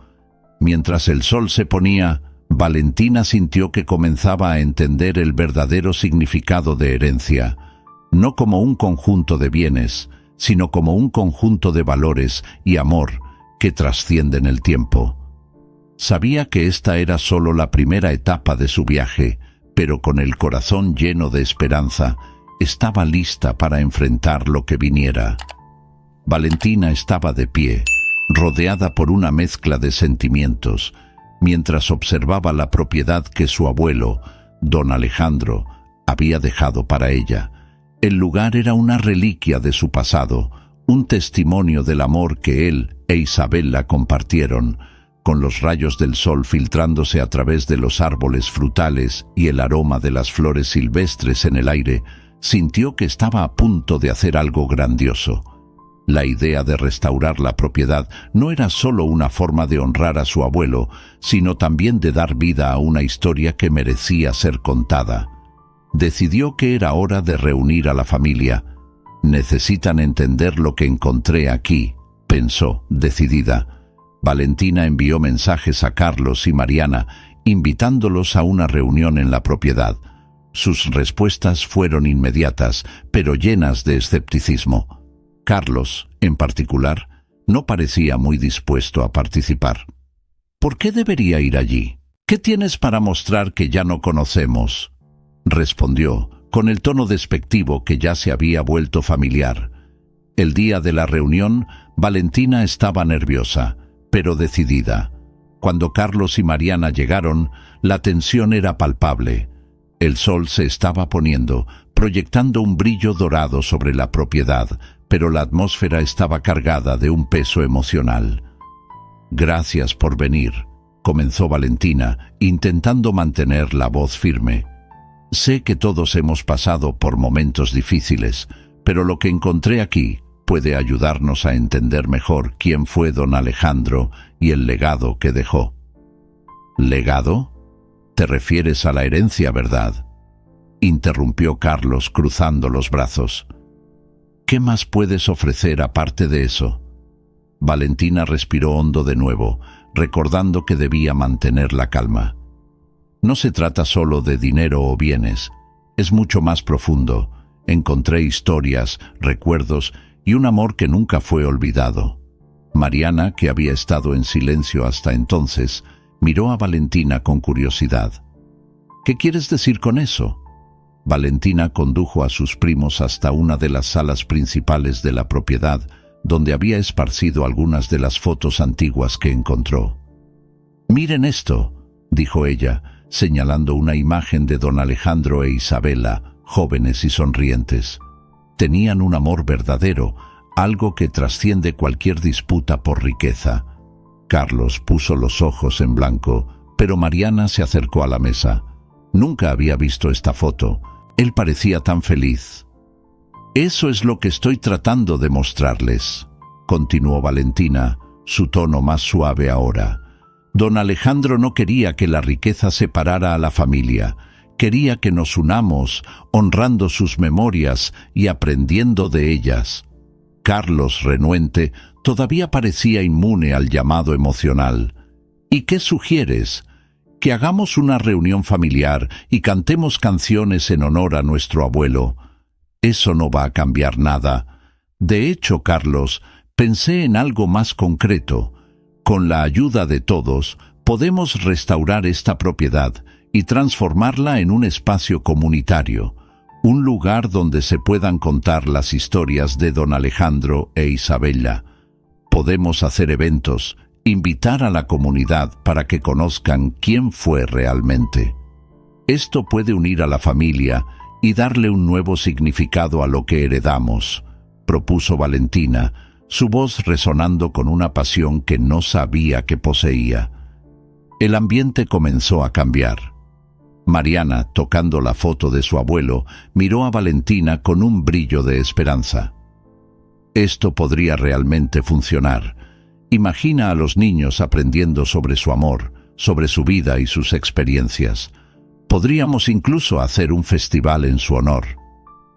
Mientras el sol se ponía, Valentina sintió que comenzaba a entender el verdadero significado de herencia, no como un conjunto de bienes, sino como un conjunto de valores y amor que trascienden el tiempo. Sabía que esta era solo la primera etapa de su viaje, pero con el corazón lleno de esperanza, estaba lista para enfrentar lo que viniera. Valentina estaba de pie, rodeada por una mezcla de sentimientos, mientras observaba la propiedad que su abuelo, don Alejandro, había dejado para ella. El lugar era una reliquia de su pasado, un testimonio del amor que él e Isabela compartieron, con los rayos del sol filtrándose a través de los árboles frutales y el aroma de las flores silvestres en el aire. Sintió que estaba a punto de hacer algo grandioso. La idea de restaurar la propiedad no era solo una forma de honrar a su abuelo, sino también de dar vida a una historia que merecía ser contada. Decidió que era hora de reunir a la familia. Necesitan entender lo que encontré aquí, pensó, decidida. Valentina envió mensajes a Carlos y Mariana, invitándolos a una reunión en la propiedad. Sus respuestas fueron inmediatas, pero llenas de escepticismo. Carlos, en particular, no parecía muy dispuesto a participar. ¿Por qué debería ir allí? ¿Qué tienes para mostrar que ya no conocemos?, respondió, con el tono despectivo que ya se había vuelto familiar. El día de la reunión, Valentina estaba nerviosa, pero decidida. Cuando Carlos y Mariana llegaron, la tensión era palpable. El sol se estaba poniendo, proyectando un brillo dorado sobre la propiedad, pero la atmósfera estaba cargada de un peso emocional. «Gracias por venir», comenzó Valentina, intentando mantener la voz firme. «Sé que todos hemos pasado por momentos difíciles, pero lo que encontré aquí puede ayudarnos a entender mejor quién fue don Alejandro y el legado que dejó». «¿Legado? Te refieres a la herencia, ¿verdad?», interrumpió Carlos cruzando los brazos. «¿Qué más puedes ofrecer aparte de eso?». Valentina respiró hondo de nuevo, recordando que debía mantener la calma. «No se trata solo de dinero o bienes, es mucho más profundo. Encontré historias, recuerdos y un amor que nunca fue olvidado». Mariana, que había estado en silencio hasta entonces, miró a Valentina con curiosidad. «¿Qué quieres decir con eso?». Valentina condujo a sus primos hasta una de las salas principales de la propiedad, donde había esparcido algunas de las fotos antiguas que encontró. «Miren esto», dijo ella, señalando una imagen de don Alejandro e Isabela, jóvenes y sonrientes. Tenían un amor verdadero, algo que trasciende cualquier disputa por riqueza. Carlos puso los ojos en blanco, pero Mariana se acercó a la mesa. Nunca había visto esta foto. Él parecía tan feliz. «Eso es lo que estoy tratando de mostrarles», continuó Valentina, su tono más suave ahora. «Don Alejandro no quería que la riqueza separara a la familia. Quería que nos unamos, honrando sus memorias y aprendiendo de ellas». Carlos, renuente, todavía parecía inmune al llamado emocional. «¿Y qué sugieres? Que hagamos una reunión familiar y cantemos canciones en honor a nuestro abuelo». «Eso no va a cambiar nada. De hecho, Carlos, pensé en algo más concreto. Con la ayuda de todos, podemos restaurar esta propiedad y transformarla en un espacio comunitario, un lugar donde se puedan contar las historias de don Alejandro e Isabela. Podemos hacer eventos, invitar a la comunidad para que conozcan quién fue realmente. Esto puede unir a la familia y darle un nuevo significado a lo que heredamos», propuso Valentina, su voz resonando con una pasión que no sabía que poseía. El ambiente comenzó a cambiar. Mariana, tocando la foto de su abuelo, miró a Valentina con un brillo de esperanza. «Esto podría realmente funcionar. Imagina a los niños aprendiendo sobre su amor, sobre su vida y sus experiencias. Podríamos incluso hacer un festival en su honor».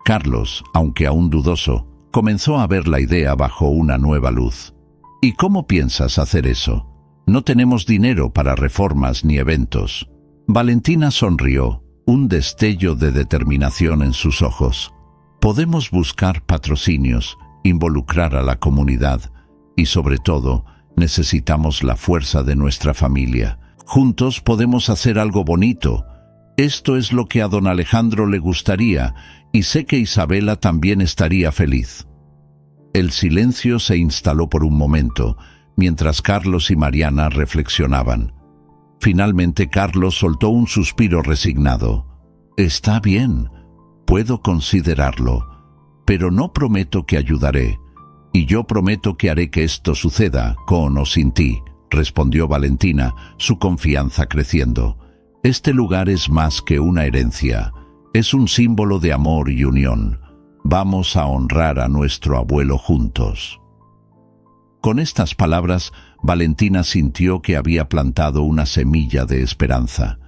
Carlos, aunque aún dudoso, comenzó a ver la idea bajo una nueva luz. «¿Y cómo piensas hacer eso? No tenemos dinero para reformas ni eventos». Valentina sonrió, un destello de determinación en sus ojos. «Podemos buscar patrocinios, involucrar a la comunidad y, sobre todo, necesitamos la fuerza de nuestra familia. Juntos podemos hacer algo bonito. Esto es lo que a don Alejandro le gustaría, y sé que Isabela también estaría feliz». El silencio se instaló por un momento, mientras Carlos y Mariana reflexionaban. Finalmente Carlos soltó un suspiro resignado. «Está bien, puedo considerarlo, pero no prometo que ayudaré. Y yo prometo que haré que esto suceda, con o sin ti», respondió Valentina, su confianza creciendo. «Este lugar es más que una herencia, es un símbolo de amor y unión. Vamos a honrar a nuestro abuelo juntos». Con estas palabras, Valentina sintió que había plantado una semilla de esperanza.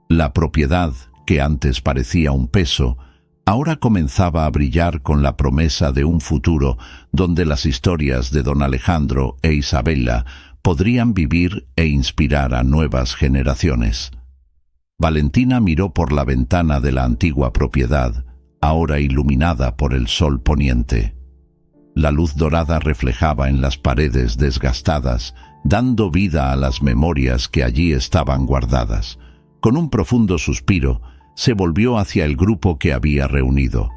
La propiedad, que antes parecía un peso, ahora comenzaba a brillar con la promesa de un futuro donde las historias de don Alejandro e Isabela podrían vivir e inspirar a nuevas generaciones. Valentina miró por la ventana de la antigua propiedad, ahora iluminada por el sol poniente. La luz dorada reflejaba en las paredes desgastadas, dando vida a las memorias que allí estaban guardadas. Con un profundo suspiro, se volvió hacia el grupo que había reunido.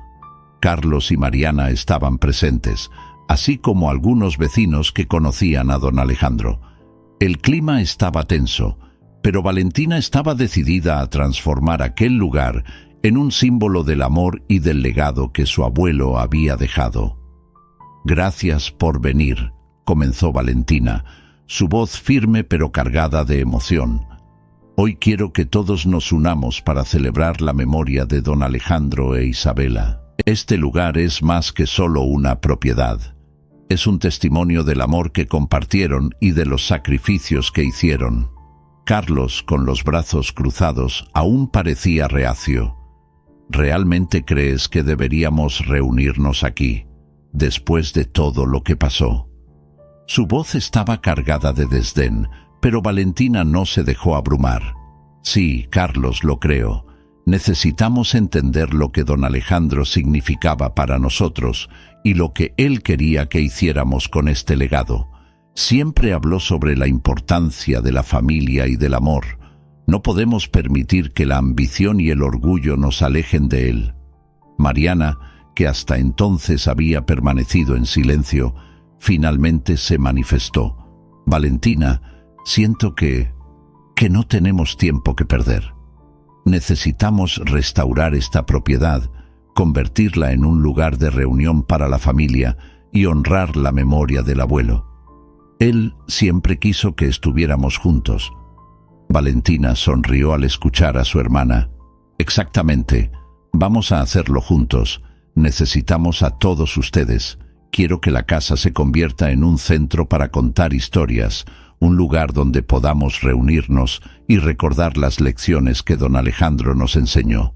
Carlos y Mariana estaban presentes, así como algunos vecinos que conocían a don Alejandro. El clima estaba tenso, pero Valentina estaba decidida a transformar aquel lugar en un símbolo del amor y del legado que su abuelo había dejado. «Gracias por venir», comenzó Valentina, su voz firme pero cargada de emoción. «Hoy quiero que todos nos unamos para celebrar la memoria de don Alejandro e Isabela. Este lugar es más que solo una propiedad. Es un testimonio del amor que compartieron y de los sacrificios que hicieron». Carlos, con los brazos cruzados, aún parecía reacio. «¿Realmente crees que deberíamos reunirnos aquí, después de todo lo que pasó?» Su voz estaba cargada de desdén, pero Valentina no se dejó abrumar. «Sí, Carlos, lo creo. Necesitamos entender lo que don Alejandro significaba para nosotros y lo que él quería que hiciéramos con este legado. Siempre habló sobre la importancia de la familia y del amor. No podemos permitir que la ambición y el orgullo nos alejen de él». Mariana, que hasta entonces había permanecido en silencio, finalmente se manifestó. «Valentina, siento que no tenemos tiempo que perder. Necesitamos restaurar esta propiedad, convertirla en un lugar de reunión para la familia y honrar la memoria del abuelo. Él siempre quiso que estuviéramos juntos». Valentina sonrió al escuchar a su hermana. «Exactamente. Vamos a hacerlo juntos. Necesitamos a todos ustedes. Quiero que la casa se convierta en un centro para contar historias, un lugar donde podamos reunirnos y recordar las lecciones que don Alejandro nos enseñó».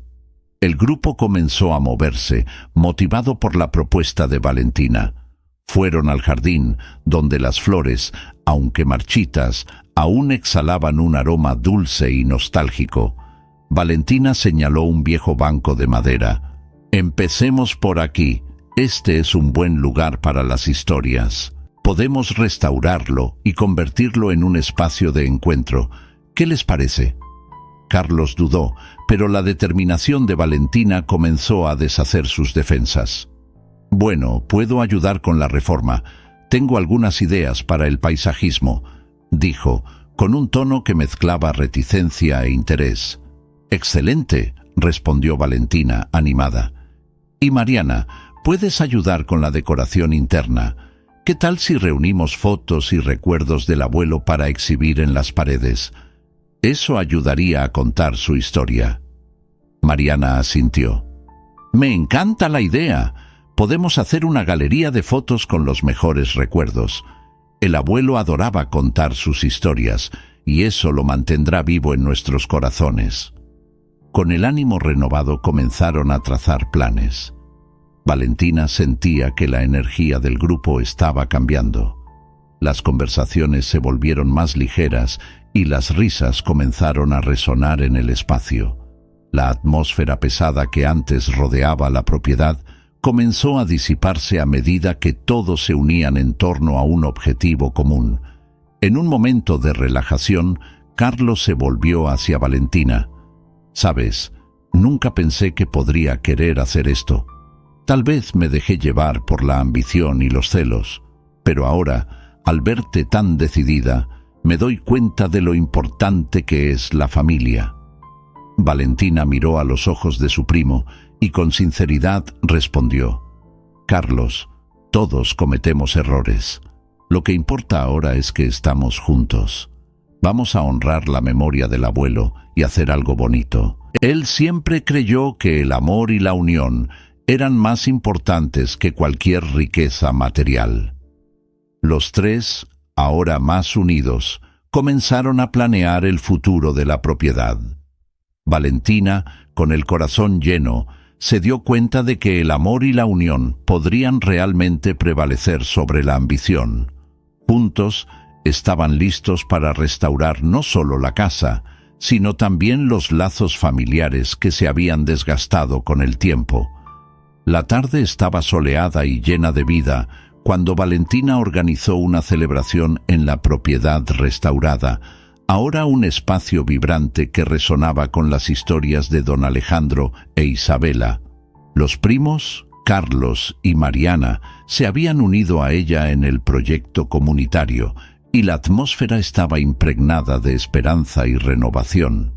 El grupo comenzó a moverse, motivado por la propuesta de Valentina. Fueron al jardín, donde las flores, aunque marchitas, aún exhalaban un aroma dulce y nostálgico. Valentina señaló un viejo banco de madera. «Empecemos por aquí. Este es un buen lugar para las historias. Podemos restaurarlo y convertirlo en un espacio de encuentro. ¿Qué les parece?» Carlos dudó, pero la determinación de Valentina comenzó a deshacer sus defensas. «Bueno, puedo ayudar con la reforma. Tengo algunas ideas para el paisajismo», dijo, con un tono que mezclaba reticencia e interés. «Excelente», respondió Valentina, animada. «Y Mariana, puedes ayudar con la decoración interna. ¿Qué tal si reunimos fotos y recuerdos del abuelo para exhibir en las paredes? Eso ayudaría a contar su historia». Mariana asintió. «Me encanta la idea. Podemos hacer una galería de fotos con los mejores recuerdos. El abuelo adoraba contar sus historias, y eso lo mantendrá vivo en nuestros corazones». Con el ánimo renovado comenzaron a trazar planes. Valentina sentía que la energía del grupo estaba cambiando. Las conversaciones se volvieron más ligeras y las risas comenzaron a resonar en el espacio. La atmósfera pesada que antes rodeaba la propiedad comenzó a disiparse a medida que todos se unían en torno a un objetivo común. En un momento de relajación, Carlos se volvió hacia Valentina. «Sabes, nunca pensé que podría querer hacer esto. Tal vez me dejé llevar por la ambición y los celos, pero ahora, al verte tan decidida, me doy cuenta de lo importante que es la familia». Valentina miró a los ojos de su primo y con sinceridad respondió: «Carlos, todos cometemos errores. Lo que importa ahora es que estamos juntos. Vamos a honrar la memoria del abuelo y hacer algo bonito. Él siempre creyó que el amor y la unión eran más importantes que cualquier riqueza material». Los tres, ahora más unidos, comenzaron a planear el futuro de la propiedad. Valentina, con el corazón lleno, se dio cuenta de que el amor y la unión podrían realmente prevalecer sobre la ambición. Juntos, estaban listos para restaurar no solo la casa, sino también los lazos familiares que se habían desgastado con el tiempo. La tarde estaba soleada y llena de vida cuando Valentina organizó una celebración en la propiedad restaurada, ahora un espacio vibrante que resonaba con las historias de don Alejandro e Isabela. Los primos, Carlos y Mariana, se habían unido a ella en el proyecto comunitario y la atmósfera estaba impregnada de esperanza y renovación.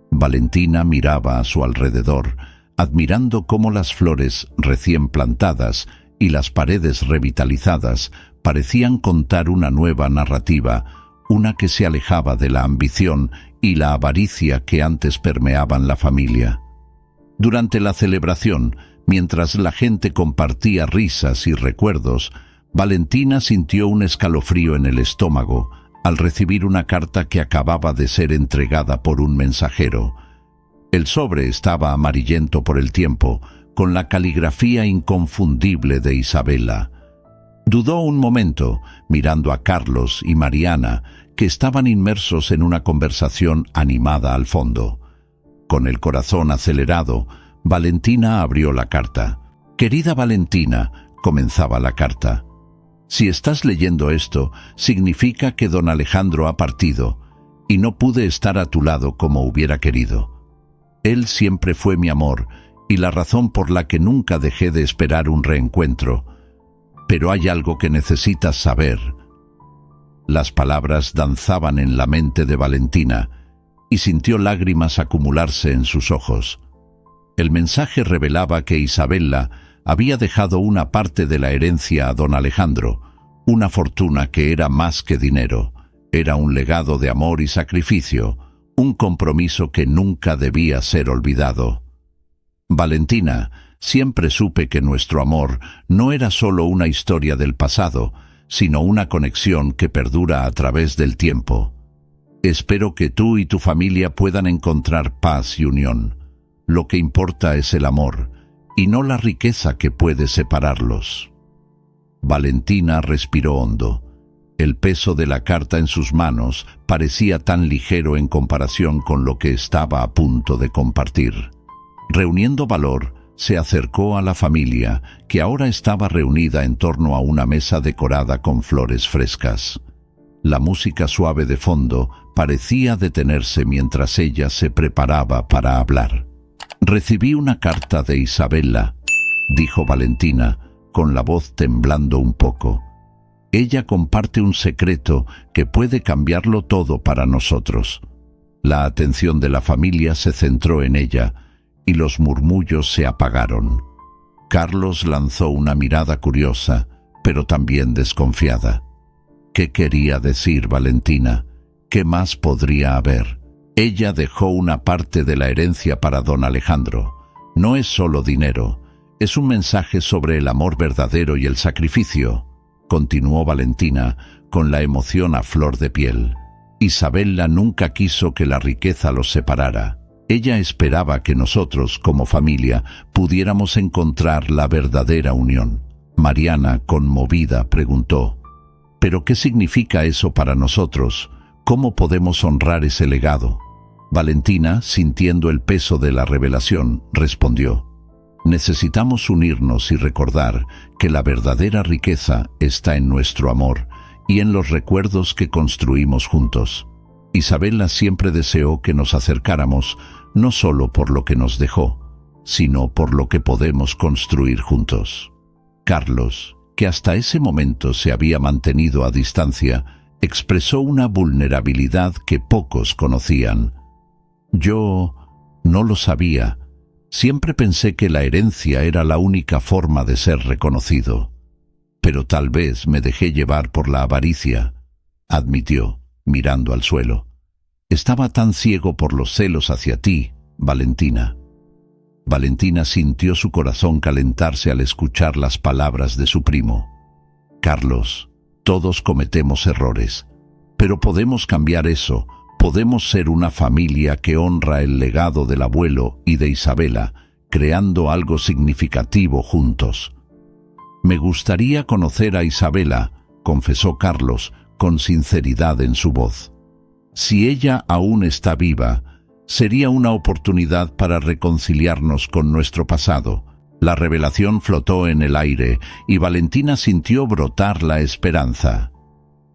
Valentina miraba a su alrededor, admirando cómo las flores recién plantadas y las paredes revitalizadas parecían contar una nueva narrativa, una que se alejaba de la ambición y la avaricia que antes permeaban la familia. Durante la celebración, mientras la gente compartía risas y recuerdos, Valentina sintió un escalofrío en el estómago al recibir una carta que acababa de ser entregada por un mensajero. El sobre estaba amarillento por el tiempo, con la caligrafía inconfundible de Isabela. Dudó un momento, mirando a Carlos y Mariana, que estaban inmersos en una conversación animada al fondo. Con el corazón acelerado, Valentina abrió la carta. «Querida Valentina», comenzaba la carta, «si estás leyendo esto, significa que don Alejandro ha partido, y no pude estar a tu lado como hubiera querido. Él siempre fue mi amor, y la razón por la que nunca dejé de esperar un reencuentro. Pero hay algo que necesitas saber». Las palabras danzaban en la mente de Valentina, y sintió lágrimas acumularse en sus ojos. El mensaje revelaba que Isabela había dejado una parte de la herencia a don Alejandro, una fortuna que era más que dinero, era un legado de amor y sacrificio, un compromiso que nunca debía ser olvidado. «Valentina, siempre supe que nuestro amor no era solo una historia del pasado, sino una conexión que perdura a través del tiempo. Espero que tú y tu familia puedan encontrar paz y unión. Lo que importa es el amor, y no la riqueza que puede separarlos». Valentina respiró hondo. El peso de la carta en sus manos parecía tan ligero en comparación con lo que estaba a punto de compartir. Reuniendo valor, se acercó a la familia, que ahora estaba reunida en torno a una mesa decorada con flores frescas. La música suave de fondo parecía detenerse mientras ella se preparaba para hablar. «Recibí una carta de Isabela», dijo Valentina, con la voz temblando un poco. «Ella comparte un secreto que puede cambiarlo todo para nosotros». La atención de la familia se centró en ella, y los murmullos se apagaron. Carlos lanzó una mirada curiosa, pero también desconfiada. ¿Qué quería decir Valentina? ¿Qué más podría haber? Ella dejó una parte de la herencia para don Alejandro. No es solo dinero, es un mensaje sobre el amor verdadero y el sacrificio, continuó Valentina, con la emoción a flor de piel. Isabela nunca quiso que la riqueza los separara. Ella esperaba que nosotros, como familia, pudiéramos encontrar la verdadera unión. Mariana, conmovida, preguntó: «¿Pero qué significa eso para nosotros? ¿Cómo podemos honrar ese legado?». Valentina, sintiendo el peso de la revelación, respondió: «Necesitamos unirnos y recordar que la verdadera riqueza está en nuestro amor y en los recuerdos que construimos juntos. Isabela siempre deseó que nos acercáramos, no solo por lo que nos dejó, sino por lo que podemos construir juntos». Carlos, que hasta ese momento se había mantenido a distancia, expresó una vulnerabilidad que pocos conocían. «Yo no lo sabía. Siempre pensé que la herencia era la única forma de ser reconocido. Pero tal vez me dejé llevar por la avaricia», admitió, mirando al suelo. «Estaba tan ciego por los celos hacia ti, Valentina». Valentina sintió su corazón calentarse al escuchar las palabras de su primo. «Carlos, todos cometemos errores, pero podemos cambiar eso. Podemos ser una familia que honra el legado del abuelo y de Isabela, creando algo significativo juntos. «Me gustaría conocer a Isabela», confesó Carlos, con sinceridad en su voz. «Si ella aún está viva, sería una oportunidad para reconciliarnos con nuestro pasado». La revelación flotó en el aire y Valentina sintió brotar la esperanza.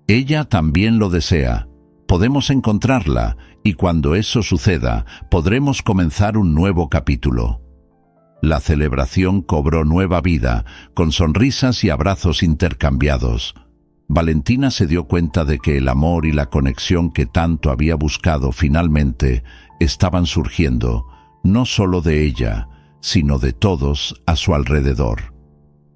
«Ella también lo desea. Podemos encontrarla y cuando eso suceda, podremos comenzar un nuevo capítulo». La celebración cobró nueva vida, con sonrisas y abrazos intercambiados. Valentina se dio cuenta de que el amor y la conexión que tanto había buscado finalmente estaban surgiendo, no solo de ella, sino de todos a su alrededor.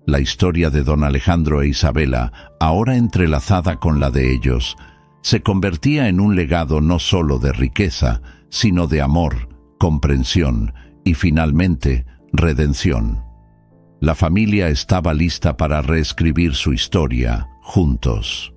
La historia de don Alejandro e Isabela, ahora entrelazada con la de ellos, se convertía en un legado no solo de riqueza, sino de amor, comprensión y, finalmente, redención. La familia estaba lista para reescribir su historia juntos.